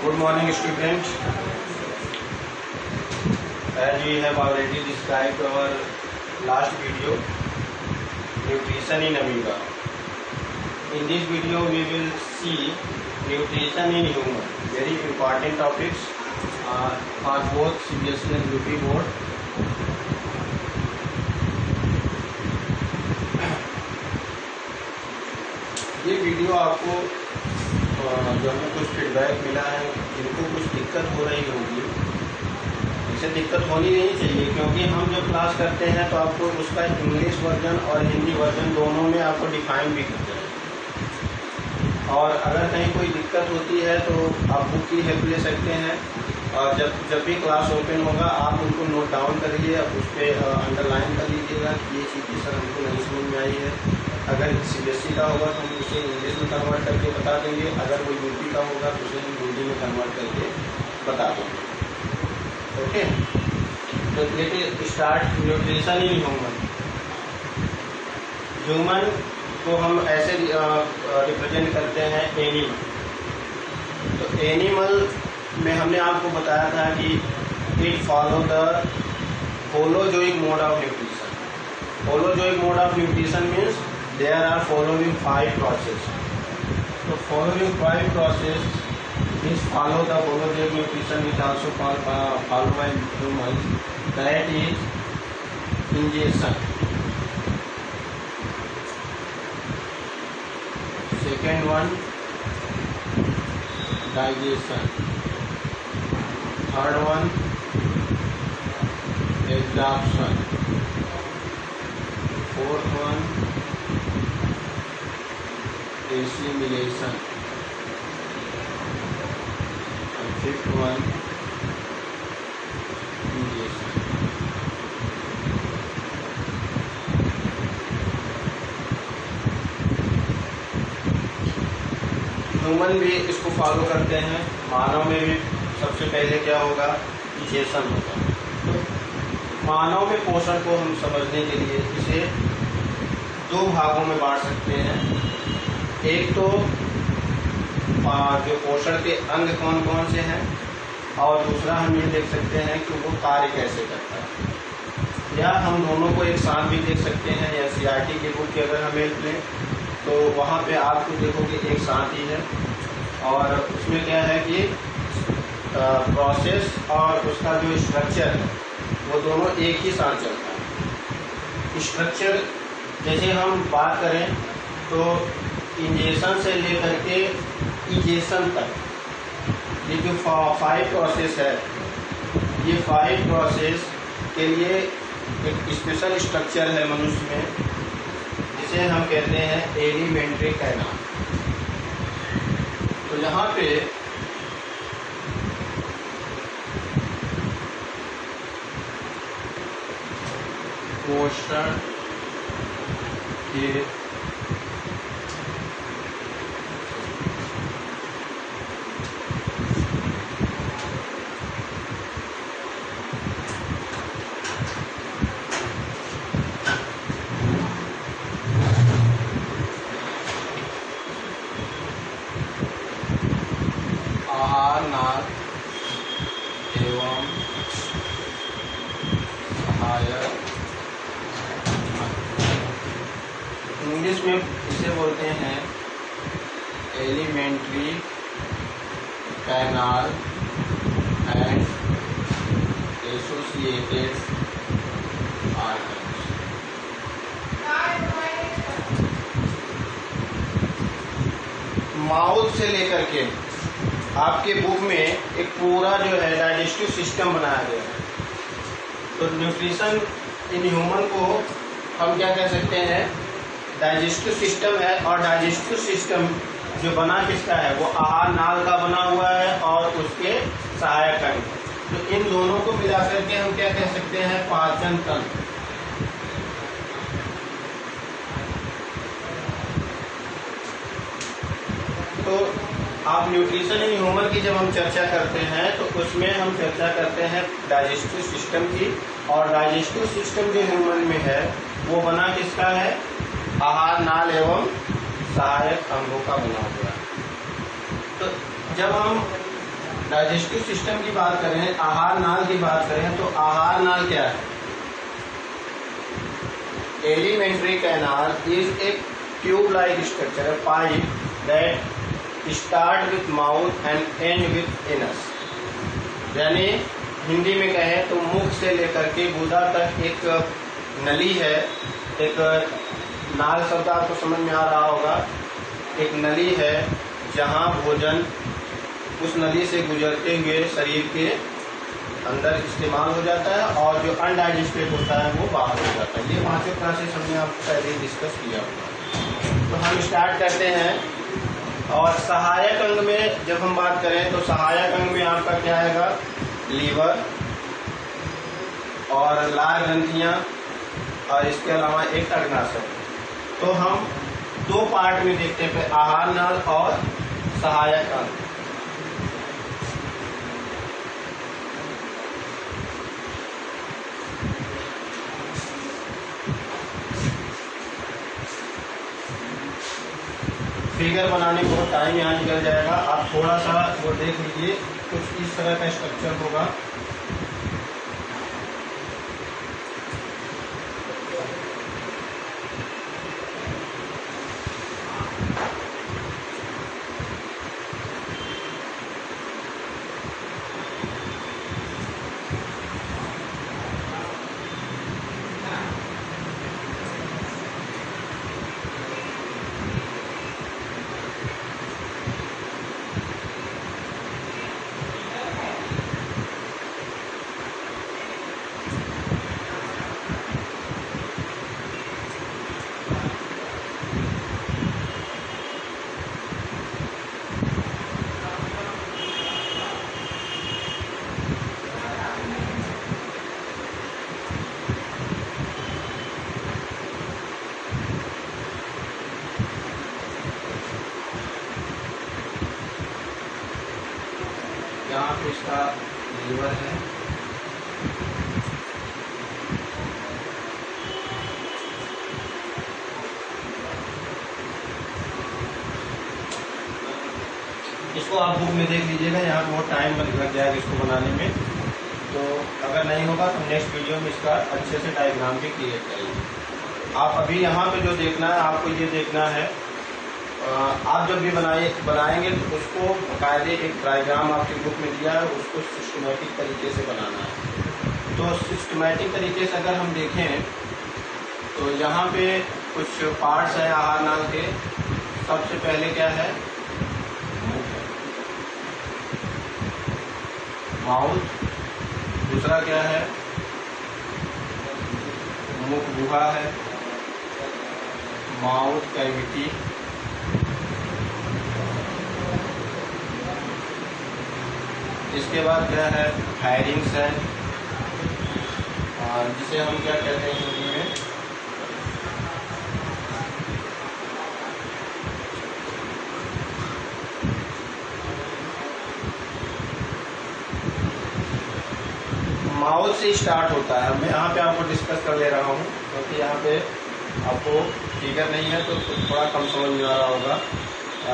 Good morning, students. As we have already described our last video, nutrition in amoeba. In this video, we will see nutrition in human. Very important topics for both CBSE and UP board. ये video आपको जो हमें कुछ feedback मिला है, जिनको कुछ दिक्कत हो रही होगी, इसे दिक्कत होनी नहीं चाहिए, क्योंकि हम जब क्लास करते हैं तो आपको उसका इंग्लिश वर्जन और हिंदी वर्जन दोनों में आपको डिफाइन भी करते हैं। और अगर कहीं कोई दिक्कत होती है तो आप बुक की हेल्प ले सकते हैं, और जब भी क्लास ओपन होगा आप उनको नोट डाउन करिए, उस पर अंडरलाइन कर लीजिएगा कि ये चीज़ सर हमको नहीं समझ में आई है। अगर CBSE का होगा तो हम उसे इंग्लिश में कन्वर्ट करके बता देंगे, अगर वो UP का होगा तो उसे हम हिंदी में कन्वर्ट करके बता देंगे। ओके, तो let start nutrition in human. Human को हम ऐसे रिप्रेजेंट करते हैं एनिमल। तो एनिमल में हमने आपको बताया था कि it follow the holozoic mode of nutrition. Holozoic mode of nutrition means there are following 5 processes. So following 5 processes is follow the holozoic nutrition, which also followed by humans. That is ingestion. Second one, digestion. Third one, absorption. Fourth one, assimilation, and fifth one, ingestion. Human भी इसको follow करते हैं। मानव में भी सबसे पहले क्या होगा, इंजेक्शन होगा। तो मानव में पोषण को हम समझने के लिए इसे 2 भागों में बांट सकते हैं। एक तो जो पोषण के अंग कौन कौन से हैं, और दूसरा हम ये देख सकते हैं कि वो कार्य कैसे करता है। या हम दोनों को एक साथ भी देख सकते हैं। या CRT की बुक की अगर हम हेल्प लें तो वहाँ पे आपको देखोगे एक साथ ही है, और उसमें क्या है कि प्रोसेस और उसका जो स्ट्रक्चर है वो दोनों एक ही साथ चलता है। स्ट्रक्चर जैसे हम बात करें तो इंजेक्शन से लेकर के इजेशन तक ये जो 5 प्रोसेस है, ये 5 प्रोसेस के लिए एक स्पेशल स्ट्रक्चर है मनुष्य में, जिसे हम कहते हैं एलिमेंट्री कैनाल। तो यहाँ पे पोषण के आहार नाल एवं सहायक, इंग्लिश में इसे बोलते हैं alimentary canal and associated organs. Mouth से लेकर के आपके बुक में एक पूरा जो है डाइजेस्टिव सिस्टम बनाया गया है। तो न्यूट्रिशन इन ह्यूमन को हम क्या कह सकते हैं, डाइजेस्टिव सिस्टम है। और डाइजेस्टिव सिस्टम जो बना किसका है, वो आहार नाल का बना हुआ है और उसके सहायक अंग। तो इन दोनों को मिलाकर के हम क्या कह सकते हैं, पाचन तंत्र। तो आप न्यूट्रिशन इन ह्यूमन की जब हम चर्चा करते हैं तो उसमें हम चर्चा करते हैं डाइजेस्टिव सिस्टम की। और डाइजेस्टिव सिस्टम जो ह्यूमन में है वो बना किसका है, आहार नाल एवं सहायक अंगों का बना हुआ है। तो जब हम डाइजेस्टिव सिस्टम की बात करें, आहार नाल की बात करें, तो आहार नाल क्या है? Alimentary canal is a tube like structure, pipe that start with mouth and and with anus. यानी हिंदी में कहें तो मुख से लेकर के गुदा तक एक नली है, एक नाल शब्द आपको समझ में आ रहा होगा, एक नली है जहां भोजन उस नली से गुजरते हुए शरीर के अंदर इस्तेमाल हो जाता है और जो अनडाइजेस्टेड होता है वो बाहर हो जाता है। ये पांचों क्लासेस हमने आपको पहले ही डिस्कस किया होगा। तो हम स्टार्ट करते हैं। और सहायक अंग में जब हम बात करें तो सहायक अंग में आपका क्या आएगा? लीवर और लार ग्रंथियां और इसके अलावा एक अग्नाशय। तो हम दो पार्ट में देखते हैं, आहार नाल और सहायक अंग। फिगर बनाने को टाइम यहाँ निकल जाएगा, आप थोड़ा सा वो देख लीजिए, कुछ इस तरह का स्ट्रक्चर होगा। यहाँ पे इसका लीवर है, इसको आप बुक में देख लीजिएगा, यहाँ पे बहुत टाइम लग जाएगा इसको बनाने में। तो अगर नहीं होगा तो नेक्स्ट वीडियो में इसका अच्छे से डायग्राम भी क्रिएट करेंगे। आप अभी यहाँ पे जो देखना है, आपको ये देखना है, आप जब भी बनाएंगे तो उसको बाकायदे एक डायग्राम आपकी बुक में दिया है, उसको सिस्टमेटिक तरीके से बनाना है। तो सिस्टमेटिक तरीके से अगर हम देखें तो यहाँ पे कुछ पार्ट्स हैं आहार नाल के। सबसे पहले क्या है? माउथ। दूसरा क्या है? मुख गुहा है, माउथ कैविटी। इसके बाद क्या है? फायरिंग्स है, और जिसे हम क्या कहते हैं हिंदी में माउथ से स्टार्ट होता है। मैं यहाँ पे आपको डिस्कस कर ले रहा हूँ क्योंकि यहाँ पे आपको फिगर नहीं है तो थोड़ा कम समझ में आ रहा होगा।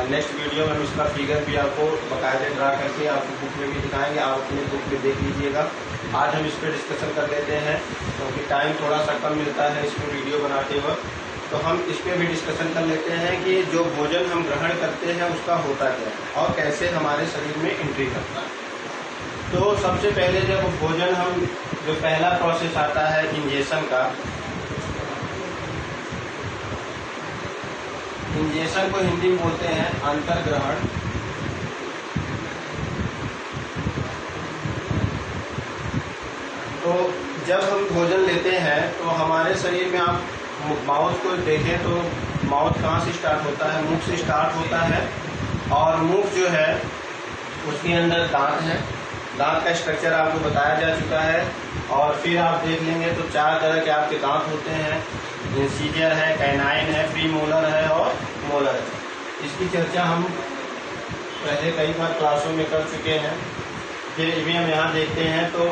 नेक्स्ट वीडियो में हम इसका फिगर भी आपको बाकायदे ड्रा करके आपको बुक में भी दिखाएंगे, आप अपनी बुक में देख लीजिएगा। आज हम इस पर डिस्कशन कर लेते हैं क्योंकि टाइम थोड़ा सा कम मिलता है इसमें वीडियो बनाते वक्त। तो हम इस पर भी डिस्कशन कर लेते हैं कि जो भोजन हम ग्रहण करते हैं उसका होता क्या है और कैसे हमारे शरीर में एंट्री करता है। तो सबसे पहले जब भोजन हम जो पहला प्रोसेस आता है इंजेक्शन का, इंजेक्शन को हिंदी में बोलते हैं अंतर्ग्रहण। तो जब हम भोजन लेते हैं तो हमारे शरीर में आप माउथ को देखें तो माउथ कहाँ से स्टार्ट होता है? मुख से स्टार्ट होता है। और मुख जो है उसके अंदर दांत है, दांत का स्ट्रक्चर आपको बताया जा चुका है। और फिर आप देख लेंगे तो चार तरह के आपके दांत होते हैं, इंसीजर है, कैनाइन है, प्री मोलर है और मोलर है। इसकी चर्चा हम पहले कई बार क्लासों में कर चुके हैं। फिर भी हम यहाँ देखते हैं तो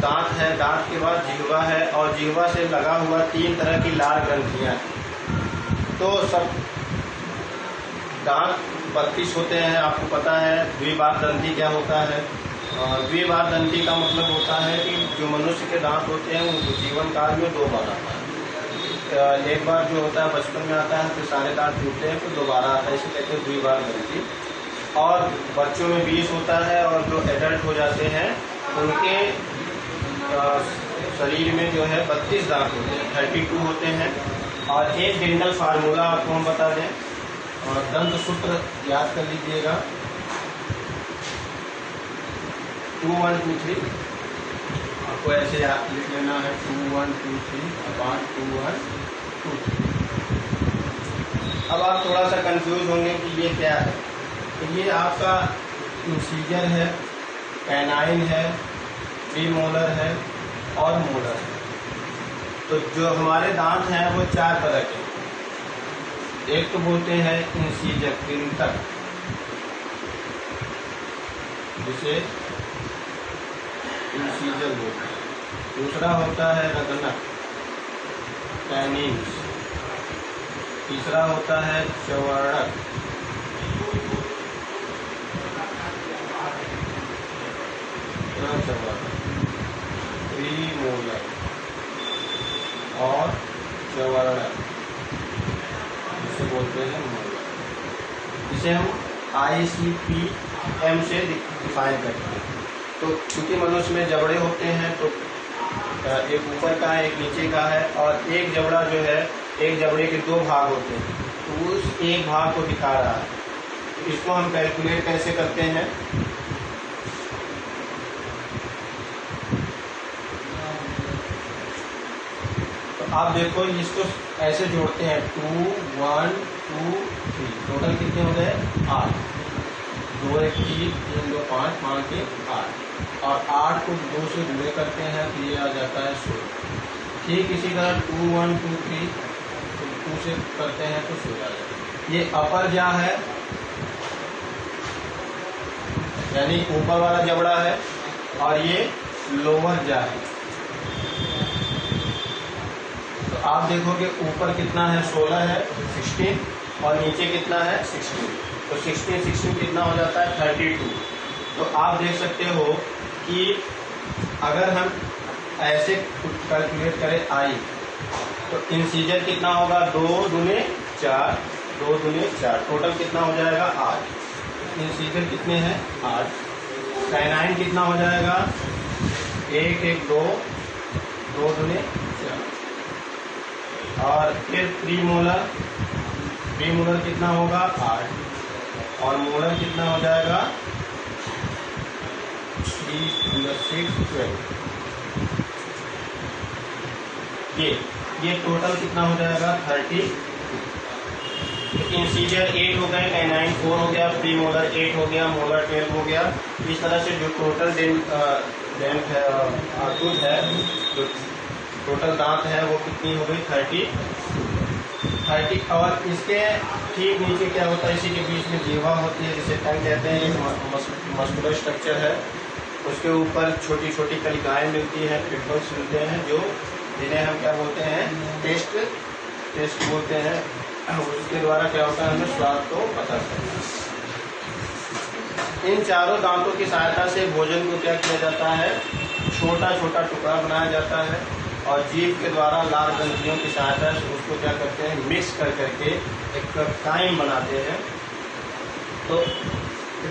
दांत है, दांत के बाद जिह्वा है और जिह्वा से लगा हुआ 3 तरह की लार ग्रंथियां हैं। तो सब दांत 32 होते हैं। आपको पता है द्विबार दंती क्या होता है? द्विबार दंती का मतलब होता है कि जो मनुष्य के दांत होते हैं वो जीवन काल में 2 बार आता है। एक बार जो होता है बचपन में आता है, फिर सारे दांत टूटते हैं, फिर दोबारा आता है, इसे कहते हैं द्विबार दंती। और बच्चों में 20 होता है, और जो एडल्ट हो जाते हैं उनके शरीर में जो है 32 दांत होते हैं, 32 होते हैं। और एक डेंटल फार्मूला आपको हम बता दें, और दंत सूत्र याद कर लीजिएगा, 2 1 2 3। आपको ऐसे याद लिख लेना है, 2 1 2 3 अपॉन 2 1 2 3। अब आप थोड़ा सा कंफ्यूज होंगे कि ये क्या है। तो ये आपका इंसीजर है, कैनाइन है, प्रीमोलर है और मोलर है। तो जो हमारे दांत हैं वो 4 तरह के। एक तो बोलते हैं इंसीजर, कृंतक, जिसे इंसीजर बोलते हैं। दूसरा होता है रगनक, कैनिन्स। तीसरा होता है चवर्णक, प्रीमोलर और चवर्णक, जिसे बोलते हैं मोलर। जिसे हम ICPM से डिफाइन करते हैं। तो चूंकि मनुष्य में जबड़े होते हैं, तो एक ऊपर का है, एक नीचे का है, और एक जबड़ा जो है, एक जबड़े के 2 भाग होते हैं, तो उस एक भाग को दिखा रहा है। तो इसको हम कैलकुलेट कैसे करते हैं? तो आप देखो, इसको ऐसे जोड़ते हैं, 2 1 2 3, टोटल कितने हो गए? 8। 2 1 3 3 2 5 5 3 8, और 8 को 2 से गुणे करते हैं तो ये आ जाता है 16। ठीक इसी तरह 2 1 2 3 2 से करते हैं तो 16 आ जाता है। ये अपर जा है, यानी ऊपर वाला जबड़ा है, और ये लोअर जा है। तो आप देखोगे ऊपर कितना है? 16 है, 16, और नीचे कितना है? 16। तो 16 16 कितना हो जाता है? 32। तो आप देख सकते हो कि अगर हम ऐसे कैलकुलेट करें I, तो इंसीजर कितना होगा? 2 दूने 4, 2 दूने 4, टोटल कितना हो जाएगा? 8। इंसीजर कितने हैं? 8। कैनाइन कितना हो जाएगा? 1 1 2, 2 दूने 4। और फिर प्रीमोलर, प्रीमोलर कितना होगा? 8। और मोलर कितना हो जाएगा? 3 6 12। ये टोटल कितना हो जाएगा? 30। इंसीजर 8 हो गए, कैनाइन 4 हो गया, प्रीमोलर 8 हो गया, मोलर 12 हो गया। इस तरह से जो टोटल डेंट है, टूथ है, जो टोटल दांत है वो कितनी हो गई? 30। और इसके ठीक नीचे क्या होता है? इसी के बीच में जीवा होती है, जिसे टंग कहते हैं। एक मस्कुलर स्ट्रक्चर है, उसके ऊपर छोटी छोटी कलिकाएं मिलती हैं, पिंपल्स मिलते हैं, जो जिन्हें हम क्या बोलते हैं? टेस्ट बोलते हैं। उसके द्वारा क्या होता है? हमें स्वाद को पता चलता है। इन चारों दांतों की सहायता से भोजन को क्या किया जाता है? छोटा छोटा टुकड़ा बनाया जाता है, और जीभ के द्वारा लाल ग्रंथियों की सहायता से उसको क्या करते हैं? मिक्स कर करके एक काइम बनाते हैं, तो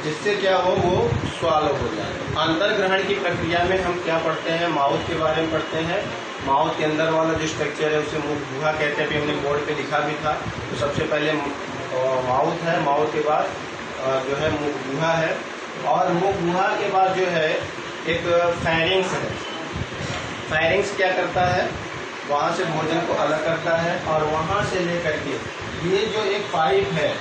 जिससे क्या हो? वो स्वालो हो जाए। अंतर्ग्रहण की प्रक्रिया में हम क्या पढ़ते हैं? माउथ के बारे में पढ़ते हैं। माउथ के अंदर वाला जो स्ट्रक्चर है उसे मुख गुहा कहते हैं। अभी हमने बोर्ड पे लिखा भी था। तो सबसे पहले माउथ है, माउथ के बाद जो है मुख गुहा है, और मुख गुहा के बाद जो है एक फेरिंग्स है। फेरिंग्स क्या करता है? वहाँ से भोजन को अलग करता है, और वहाँ से लेकर के ये जो एक पाइप है,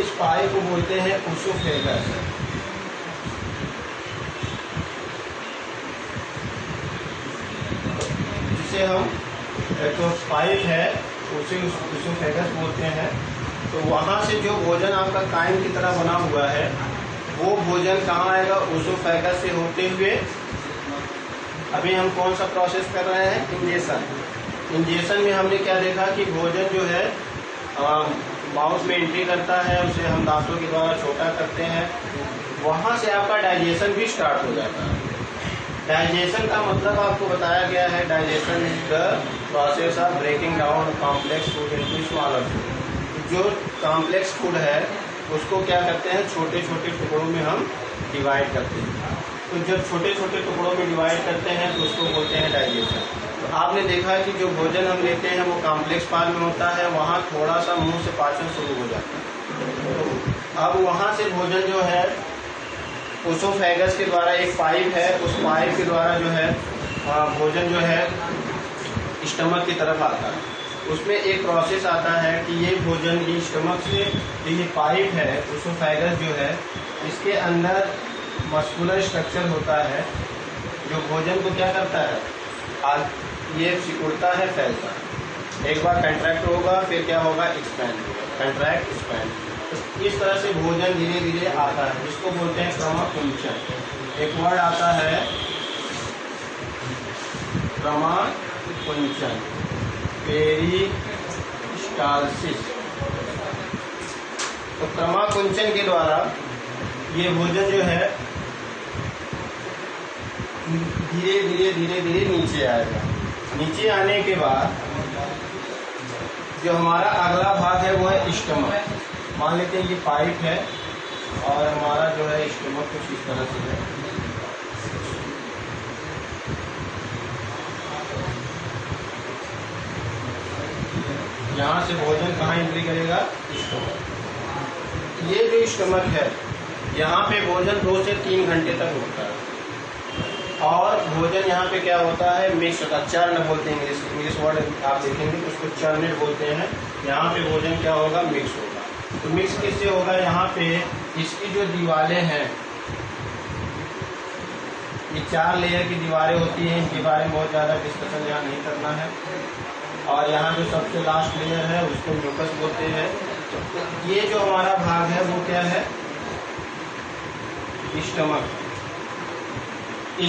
इस पाइप को बोलते हैं ओसोफेगस। जिसे हम एक तो पाइप है, उसे ओसोफेगस बोलते हैं। तो वहाँ से जो भोजन आपका काइम की तरह बना हुआ है, वो भोजन कहाँ आएगा? ओसोफेगस से होते हुए। अभी हम कौन सा प्रोसेस कर रहे हैं? इंजेशन। इंजेशन में हमने क्या देखा कि भोजन जो है माउथ में एंट्री करता है, उसे हम दांतों के द्वारा छोटा करते हैं, वहाँ से आपका डाइजेशन भी स्टार्ट हो जाता है। डाइजेशन का मतलब आपको बताया गया है, digestion is the process of breaking down complex food into smaller food. जो कॉम्प्लेक्स फूड है उसको क्या करते हैं, छोटे छोटे टुकड़ों में हम डिवाइड करते हैं। तो जब छोटे छोटे टुकड़ों में डिवाइड करते हैं तो उसको बोलते हैं डाइजेशन। तो आपने देखा है कि जो भोजन हम लेते हैं वो कॉम्प्लेक्स फॉर्म में होता है, वहाँ थोड़ा सा मुंह से पाचन शुरू हो जाता है। तो अब वहाँ से भोजन जो है ओसोफेगस के द्वारा, एक पाइप है, उस पाइप के द्वारा जो है भोजन जो है स्टमक की तरफ आता है। उसमें एक प्रोसेस आता है कि ये भोजन ये स्टमक से, ये पाइप है ओसोफेगस जो है, इसके अंदर मस्कुलर स्ट्रक्चर होता है जो भोजन को क्या करता है, ये सिकुड़ता है, फैलता है। एक बार कंट्रैक्ट होगा, फिर क्या होगा, एक्सपैंड होगा, कंट्रैक्ट एक्सपैंड। तो इस तरह से भोजन धीरे धीरे आता है, जिसको बोलते हैं क्रमकुंचन। एक वर्ड आता है क्रमकुंचन, पेरिस्टालसिस। तो क्रमकुंचन के द्वारा ये भोजन जो है धीरे धीरे धीरे धीरे नीचे आएगा। नीचे आने के बाद जो हमारा अगला भाग है वो है स्टमक। मान लेते हैं ये पाइप है और हमारा जो है स्टमक कुछ इस तरह से है। यहाँ से भोजन कहाँ एंट्री करेगा, स्टमक। ये जो स्टमक है यहाँ पे भोजन 2 से 3 घंटे तक होता है और भोजन यहाँ पे क्या होता है, मिक्स होता है। चर्न बोलते हैं, इंग्लिश वर्ड आप देखेंगे तो उसको चर्नेट बोलते हैं। यहाँ पे भोजन क्या होगा, मिक्स होगा। तो मिक्स किससे होगा, यहाँ पे इसकी जो दीवारें हैं, ये 4 लेयर की दीवारें होती हैं, इनके बारे में बहुत ज़्यादा डिस्कशन यहाँ नहीं करना है। और यहाँ जो सबसे लास्ट लेयर है उसको म्यूकस बोलते हैं। तो ये जो हमारा भाग है वो क्या है, स्टमक।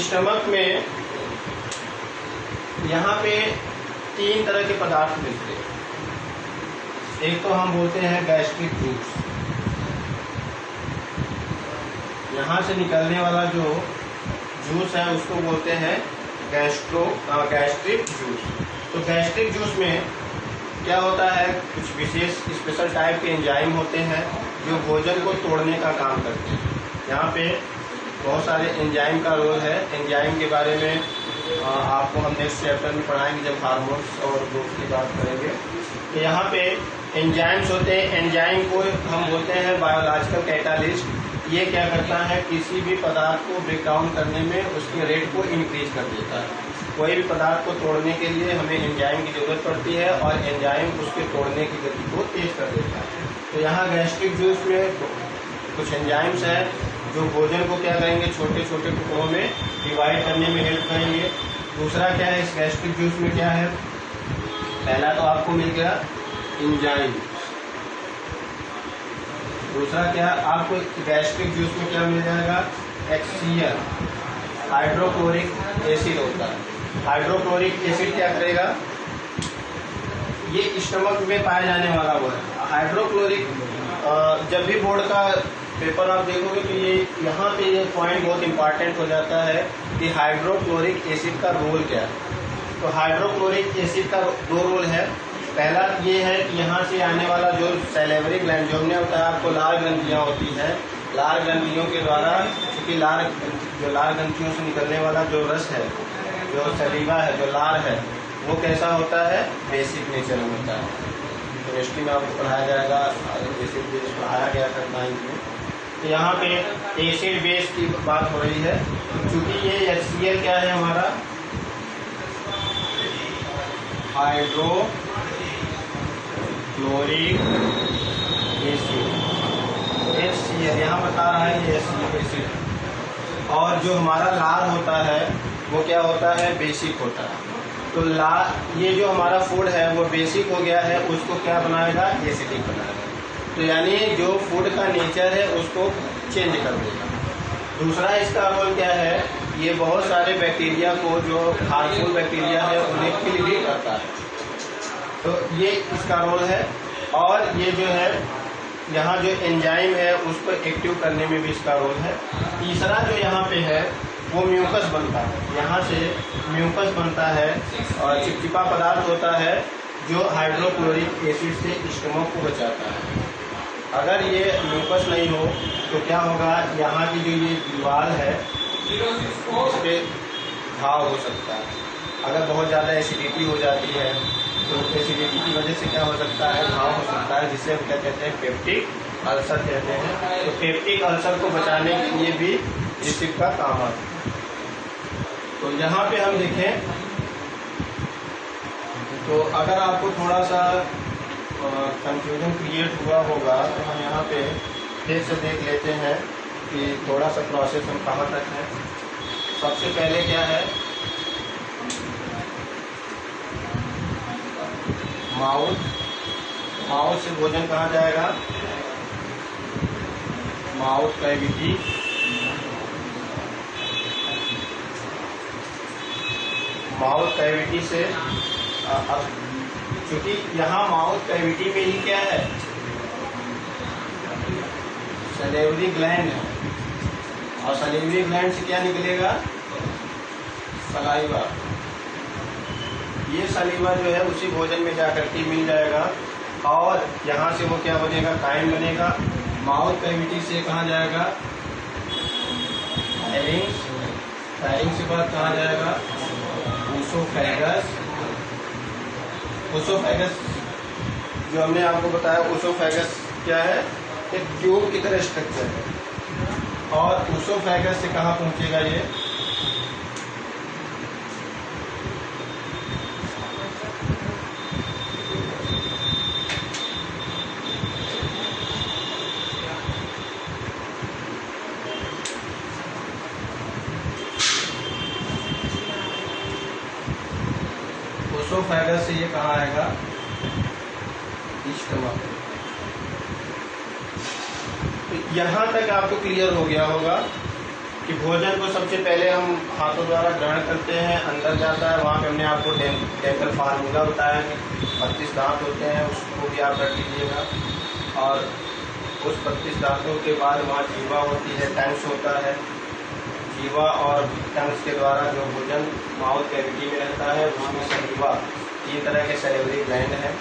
स्टमक में यहाँ पे 3 तरह के पदार्थ मिलते हैं। एक तो हम बोलते हैं गैस्ट्रिक जूस, यहाँ से निकलने वाला जो जूस है उसको बोलते हैं गैस्ट्रिक जूस। तो गैस्ट्रिक जूस में क्या होता है, कुछ विशेष स्पेशल टाइप के एंजाइम होते हैं जो भोजन को तोड़ने का काम करते हैं। यहाँ पे बहुत सारे एंजाइम का रोल है। एंजाइम के बारे में आपको हम नेक्स्ट चैप्टर में पढ़ाएंगे जब हार्मोन्स और ग्रोथ की बात करेंगे। तो यहाँ पे एंजाइम्स होते हैं। एंजाइम को हम बोलते हैं बायोलॉजिकल कैटालिस्ट। ये क्या करता है, किसी भी पदार्थ को ब्रेक डाउन करने में उसके रेट को इंक्रीज कर देता है। कोई भी पदार्थ को तोड़ने के लिए हमें एंजाइम की जरूरत पड़ती है और एंजाइम उसके तोड़ने की गति को तेज कर देता है। तो यहाँ गैस्ट्रिक जूस में कुछ एंजाइम्स हैं जो भोजन को क्या करेंगे, छोटे छोटे टुकड़ों में डिवाइड करने में हेल्प करेंगे। दूसरा क्या है, इस गैस्ट्रिक जूस में क्या है, पहला तो आपको मिल गया एंजाइम। दूसरा क्या, आपको गैस्ट्रिक जूस में क्या मिल जाएगा, HCl, हाइड्रोक्लोरिक एसिड होता है। हाइड्रोक्लोरिक एसिड क्या करेगा, ये स्टमक में पाया जाने वाला वो है हाइड्रोक्लोरिक। जब भी बोर्ड का पेपर आप देखोगे तो ये यहाँ पे ये पॉइंट बहुत इंपॉर्टेंट हो जाता है कि हाइड्रोक्लोरिक एसिड का रोल क्या है। तो हाइड्रोक्लोरिक एसिड का 2 रोल है। पहला ये है कि यहाँ से आने वाला जो सैलिवरी ग्लैंड, जो हमने होता है आपको लार ग्रंथियाँ होती हैं, लार ग्रंथियों के द्वारा, क्योंकि लार ग्रंथियों से निकलने वाला जो रस है, जो सलीवा है, जो लार है, वो कैसा होता है, बेसिक नेचर में होता है। केमिस्ट्री में आपको पढ़ाया जाएगा, बेसिक बेस पढ़ाया गया था 9th में। तो यहाँ पे एसिड बेस की बात हो रही है। क्योंकि ये HCl क्या है हमारा, हाइड्रोक्लोरिक एसिड, HCl यहाँ बता रहा है ये HCl एसिड। और जो हमारा लार होता है वो क्या होता है, बेसिक होता है। तो ये जो हमारा फूड है वो बेसिक हो गया है, उसको क्या बनाएगा, एसिडिक बनाएगा। तो यानी जो फूड का नेचर है उसको चेंज कर देगा। दूसरा इसका रोल क्या है, ये बहुत सारे बैक्टीरिया को, जो हार्मफुल बैक्टीरिया है, उन्हें किल भी करता है। तो ये इसका रोल है। और ये जो है यहाँ जो एंजाइम है उसको एक्टिव करने में भी इसका रोल है। तीसरा जो यहाँ पे है वो म्यूकस बनता है, यहाँ से म्यूकस बनता है और चिपचिपा पदार्थ होता है जो हाइड्रोक्लोरिक एसिड से स्टमक को बचाता है। अगर ये म्यूकस नहीं हो तो क्या होगा, यहाँ की जो ये दीवार है इस पर घाव हो सकता है। अगर बहुत ज़्यादा एसिडिटी हो जाती है तो एसिडिटी की वजह से क्या हो सकता है, घाव हो सकता है, जिसे हम क्या कहते हैं, पेप्टिक अल्सर कहते हैं। तो पेप्टिक अल्सर को बचाने के लिए भी जिसिप का काम आता है। तो यहाँ पे हम देखें तो अगर आपको थोड़ा सा कंफ्यूजन क्रिएट हुआ होगा तो हम यहाँ पे फिर से देख लेते हैं कि थोड़ा सा प्रोसेस हम कहाँ तक है। सबसे पहले क्या है, माउथ से भोजन कहाँ जाएगा, माउथ कैविटी, माउथ कैविटी से क्योंकि यहाँ माउथ कैविटी में ही क्या है, सलेवरी ग्लैंड है, और सलेवरी ग्लैंड से क्या निकलेगा, सलाइवा। ये सलीवा जो है उसी भोजन में जाकर के मिल जाएगा और यहाँ से वो क्या बनेगा, काइम बनेगा। माउथ कैविटी से कहाँ जाएगा, फायरिंग्स, फायरिंग से बाद कहाँ जाएगा, ओसोफेगस। ओसोफेगस जो हमने आपको बताया, ओसोफेगस क्या है, एक ट्यूब की तरह स्ट्रक्चर है। और ओसोफेगस से कहाँ पहुँचेगा ये, ओसोफेगस से ये कहाँ आएगा, स्टमक। तो यहाँ तक आपको क्लियर हो गया होगा कि भोजन को सबसे पहले हम हाथों द्वारा ग्रहण करते हैं, अंदर जाता है, वहाँ पे हमने आपको डेंटल फार्मूला बताया कि 32 दांत होते हैं, उसको भी आप रख लीजिएगा। और उस 32 दांतों के बाद वहाँ जीवा होती है, टंग्स होता है। जीवा और टंग्स के द्वारा जो भोजन माउथ कैविटी में रहता है उसमें सलीवा, 3 तरह के सलेवरी ग्लैंड है।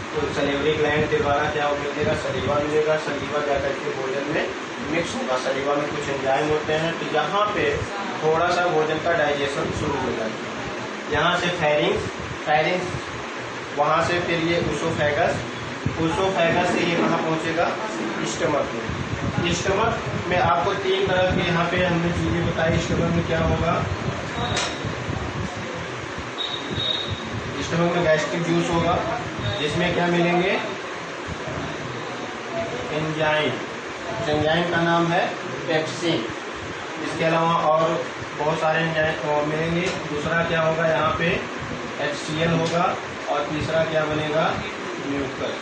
तो सलेवरी ग्लैंड के द्वारा क्या मिलेगा, सलीवा मिलेगा। सलीवा जाकर के भोजन में मिक्स होगा, सलीवा में कुछ एंजाइम होते हैं। तो यहाँ पे थोड़ा सा भोजन का डाइजेशन शुरू हो जाता है। यहाँ से फायरिंग्स, वहाँ से फिर ये ओसोफेगस, ओसोफेगस से ये कहाँ पहुँचेगा, स्टमक में। स्टमक में आपको 3 तरह के यहाँ पे हमने चीजें बताई। स्टमक में क्या होगा, स्टमक में गैस्ट्रिक जूस होगा, जिसमें क्या मिलेंगे, एंजाइम। एंजाइम का नाम है पेप्सिन। इसके अलावा और बहुत सारे एंजाइम मिलेंगे। दूसरा क्या होगा, यहाँ पे HCl होगा, और तीसरा क्या बनेगा, म्यूकस।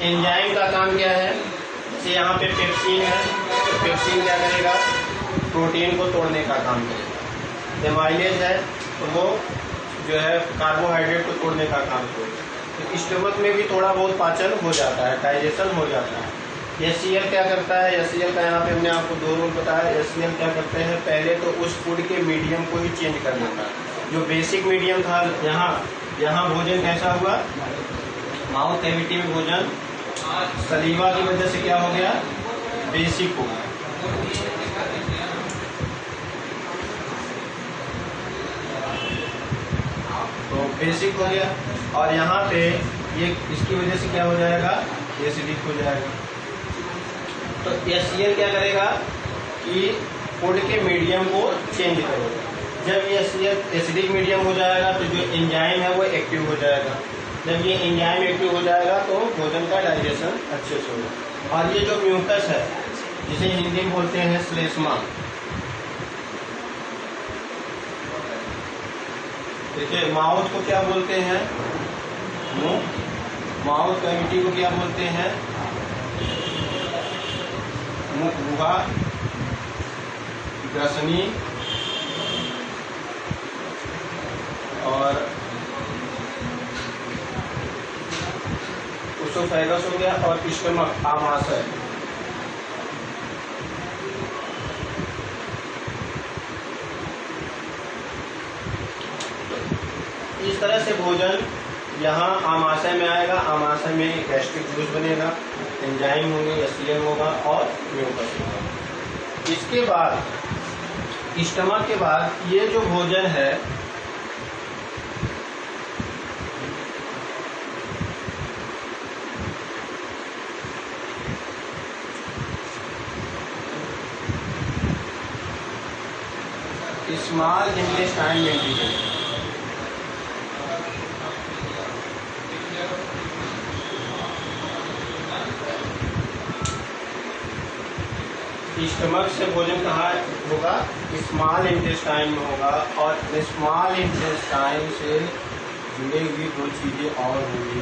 एंजाइम का काम क्या है, जैसे यहाँ पे पेप्सिन है, तो पेप्सिन क्या करेगा, प्रोटीन को तोड़ने का काम करेगा। एमाइलेज है तो वो जो है कार्बोहाइड्रेट को तोड़ने का काम करेगा। तो स्टमक में भी थोड़ा बहुत पाचन हो जाता है, डाइजेशन हो जाता है। HCl क्या करता है, HCl का यहाँ पे हमने आपको 2 रोल बताया। HCl क्या करते हैं, पहले तो उस फूड के मीडियम को ही चेंज कर देता है। जो बेसिक मीडियम था, यहाँ भोजन कैसा हुआ, माउथ कैविटी में भोजन सलीवा की वजह से क्या हो गया, बेसिक हो गया। तो बेसिक हो गया, और यहाँ पे ये इसकी वजह से क्या हो जाएगा, एसिडिक हो जाएगा। तो HCl क्या करेगा कि फूड के मीडियम को चेंज करेगा। जब ये HCl एसिडिक मीडियम हो जाएगा तो जो एंजाइम है वो एक्टिव हो जाएगा। जब ये एंजाइम एक्टिव हो जाएगा तो भोजन का डाइजेशन अच्छे से होगा। और ये जो म्यूकस है, जिसे हिंदी में बोलते हैं श्लेष्मा, देखिए माउथ को क्या बोलते हैं, मुंह। माउथ कैविटी को क्या बोलते हैं, मुख गुहा, ग्रसनी, और इसोफेगस हो गया, और स्टमक आमाशय। इस तरह से भोजन यहाँ आमाशय में आएगा, आमाशय में गैस्ट्रिक जूस बनेगा, एंजाइम होंगे, एसियन होगा और म्यूकस होगा। इसके बाद स्टमक के बाद ये जो भोजन है स्मॉल इंटेस्टाइन में भी स्टमक से भोजन कहाँ होगा? स्मॉल इंटेस्टाइन में होगा, और स्मॉल इंटेस्टाइन से जुड़ी हुई दो चीजें और होंगी।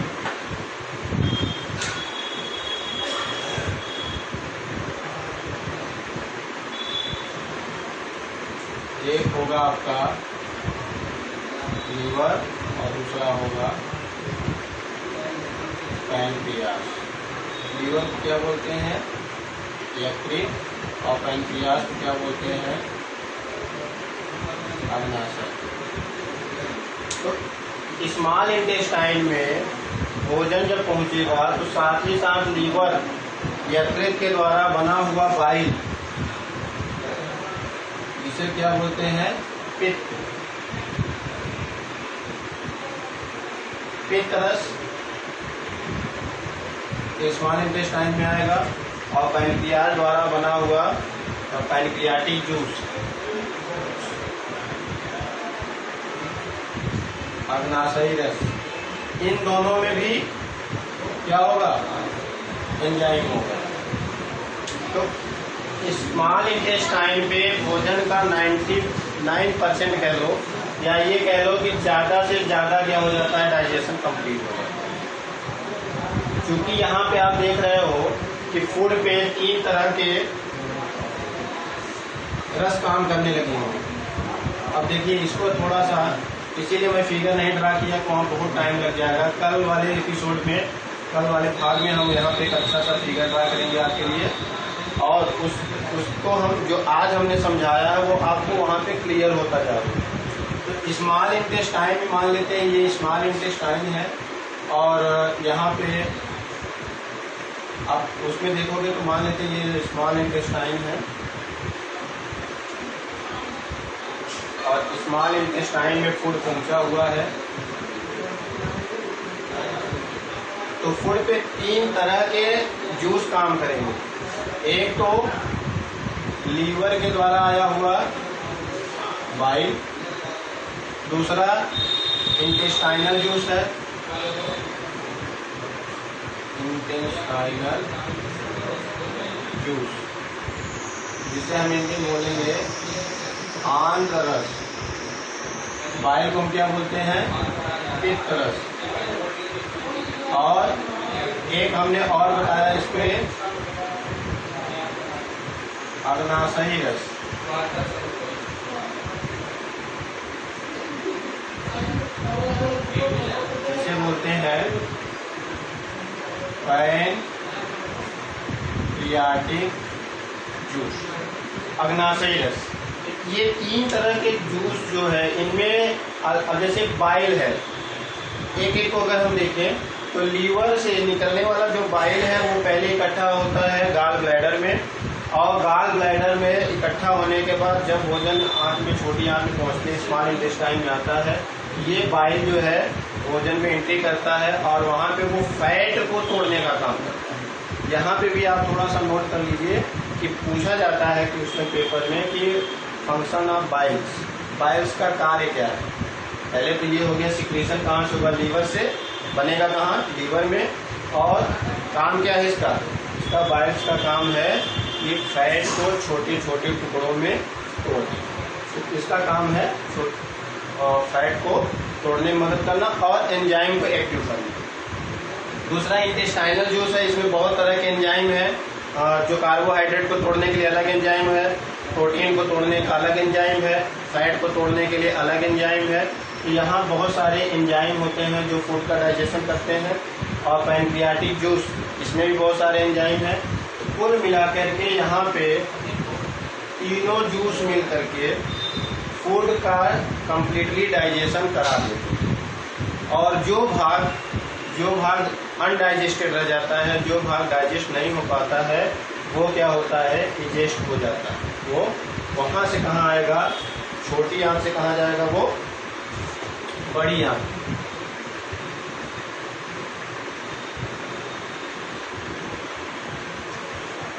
एक होगा आपका लीवर और दूसरा होगा पैनक्रियास। लीवर को क्या बोलते हैं? यकृत, और पैनक्रियास को क्या बोलते हैं? अग्नाशय। तो स्मॉल इंटेस्टाइन में भोजन जब पहुंचेगा तो साथ ही साथ लीवर, यकृत के द्वारा बना हुआ बाइल, इसे क्या बोलते हैं? पित्त। पित्त रस स्मॉल इंटेस्टाइन में आएगा, और पैनक्रियास द्वारा बना हुआ पैनक्रियाटिक जूस, अग्नाशयी रस, इन दोनों में भी क्या होगा? एंजाइम होगा। तो स्मॉल इंटेस्टाइन पे भोजन का 99% कह लो, या ये कह लो कि ज्यादा से ज्यादा क्या हो जाता है? डाइजेशन कंप्लीट हो जाता है। क्योंकि यहाँ पे आप देख रहे हो कि फूड पे 3 तरह के रस काम करने लगे हों। अब देखिए इसको थोड़ा सा, इसीलिए मैं फिगर नहीं ड्रा किया, वहाँ बहुत टाइम लग जाएगा। कल वाले एपिसोड में, कल वाले भाग में हम यहाँ पे एक अच्छा सा फिगर ड्रा करेंगे आपके लिए, और उसको हम जो आज हमने समझाया है वो आपको वहाँ पे क्लियर होता जाएगा। तो स्मॉल इंटेस्टाइन में मान लेते हैं ये स्मॉल इंटेस्टाइन है, और यहाँ पे आप उसमें देखोगे तो मान लेते हैं ये स्मॉल इंटेस्टाइन है, और स्मॉल इंटेस्टाइन में फूड पहुंचा हुआ है। तो फूड पे 3 तरह के जूस काम करेंगे। एक तो लीवर के द्वारा आया हुआ बाइल, दूसरा इंटेस्टाइनल जूस है, इंटेस्टाइनल जूस, जिसे हम हिंदी में बोलेंगे आंत्र रस। बाइल को हम क्या बोलते हैं? पित्त रस। और एक हमने और बताया इसमें अग्नाशयी रस। जिसे बोलते हैं पैनक्रियाटिक जूस, अग्नाशयी रस। ये 3 तरह के जूस जो है इनमें, अब जैसे बाइल है, एक एक को अगर हम देखें तो लीवर से निकलने वाला जो बाइल है वो पहले इकट्ठा होता है गाल ब्लैडर में, और गाल ब्लैडर में इकट्ठा होने के बाद जब भोजन आंत में, छोटी आंत में पहुंचते स्मॉल इंटेस्टाइन में आता है, ये बाइल जो है भोजन में एंट्री करता है, और वहाँ पे वो फैट को तोड़ने का काम करता है। यहाँ पे भी आप थोड़ा सा नोट कर लीजिए कि पूछा जाता है कि उसमें पेपर में कि फंक्शन ऑफ बाइल्स, बाइल्स का कार्य क्या है। पहले तो ये हो गया सिक्रीशन कहाँ से होगा? लीवर से, बनेगा कहाँ? लीवर में। और काम क्या है इसका? इसका बाइल्स का काम है कि फैट को छोटे छोटे टुकड़ों में तोड़ना। तो इसका काम है फैट को तोड़ने में मदद करना और एंजाइम को एक्टिव करना। दूसरा इंटेस्टाइनल जूस है, इसमें बहुत तरह के एंजाइम है, जो कार्बोहाइड्रेट को तोड़ने के लिए अलग एंजाइम है, प्रोटीन को तोड़ने का अलग एंजाइम है, फैट को तोड़ने के लिए अलग एंजाइम है। तो यहाँ बहुत सारे एंजाइम होते हैं जो फूड का डाइजेशन करते हैं। और पैनक्रियाटिक जूस, इसमें भी बहुत सारे एंजाइम हैं। तो कुल मिलाकर के यहाँ पे तीनों जूस मिल करके फूड का कंप्लीटली डाइजेशन करा देते हैं। और जो भाग अनडाइजेस्टेड रह जाता है, जो भाग डाइजेस्ट नहीं हो पाता है, वो क्या होता है, इजेस्ट हो जाता है। वो वहाँ से कहाँ आएगा, छोटी आंत से कहाँ जाएगा, वो बड़ी आंत।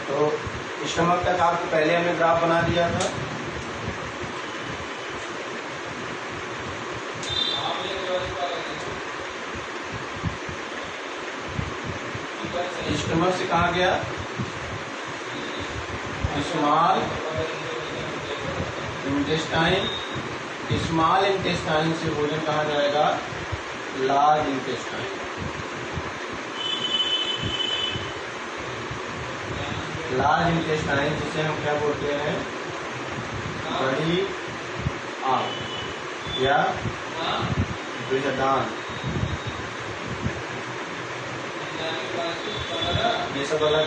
तो स्टमक तक आपको पहले हमने ग्राफ बना दिया था। स्टमक से कहा गया स्मॉल इंटेस्टाइन, स्मॉल इंटेस्टाइन से भोजन कहा जाएगा लार्ज इंटेस्टाइन। लार्ज इंटेस्टाइन जिसे हम क्या बोलते हैं, बड़ी आंत या बृहदान्त, ये सब अलग,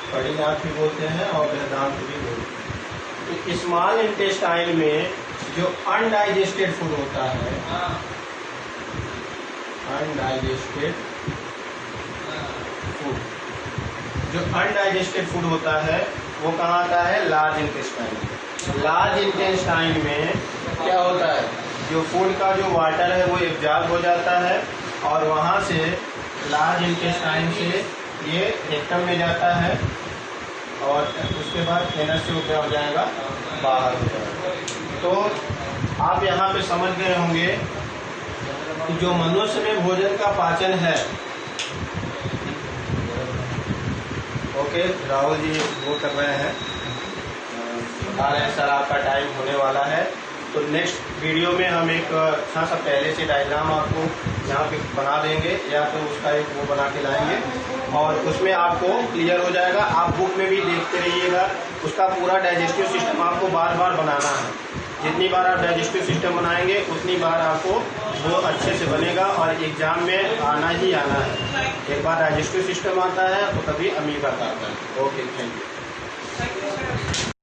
बड़ी आंत भी बोलते हैं और बृहदान्त भी बोलते हैं। तो स्मॉल इंटेस्टाइन में जो अनडाइजेस्टेड फूड होता है, अनडाइजेस्टेड फूड, जो अनडाइजेस्टेड फूड होता है वो कहाँ आता है, लार्ज इंटेस्टाइन। लार्ज इंटेस्टाइन में क्या होता है, जो फूड का जो वाटर है वो एब्जॉर्ब हो जाता है और वहाँ से लार्ज इंटेस्टाइन से ये रेक्टम में जाता है और उसके बाद एनस से क्या हो जाएगा, बाहर हो जाएगा। तो आप यहाँ पे समझ गए होंगे कि जो मनुष्य में भोजन का पाचन है, ओके राहुल जी वो कर रहे हैं, बता रहे हैं सर आपका टाइम होने वाला है। तो नेक्स्ट वीडियो में हम एक अच्छा सा पहले से डायग्राम आपको यहाँ पे बना देंगे या तो उसका एक वो बना के लाएंगे और उसमें आपको क्लियर हो जाएगा। आप बुक में भी देखते रहिएगा, उसका पूरा डाइजेस्टिव सिस्टम आपको बार बार बनाना है। जितनी बार आप डाइजेस्टिव सिस्टम बनाएंगे उतनी बार आपको वो अच्छे से बनेगा और एग्जाम में आना ही आना है। एक बार डाइजेस्टिव सिस्टम आता है तो कभी अमीबा का आता है। Okay, thank you.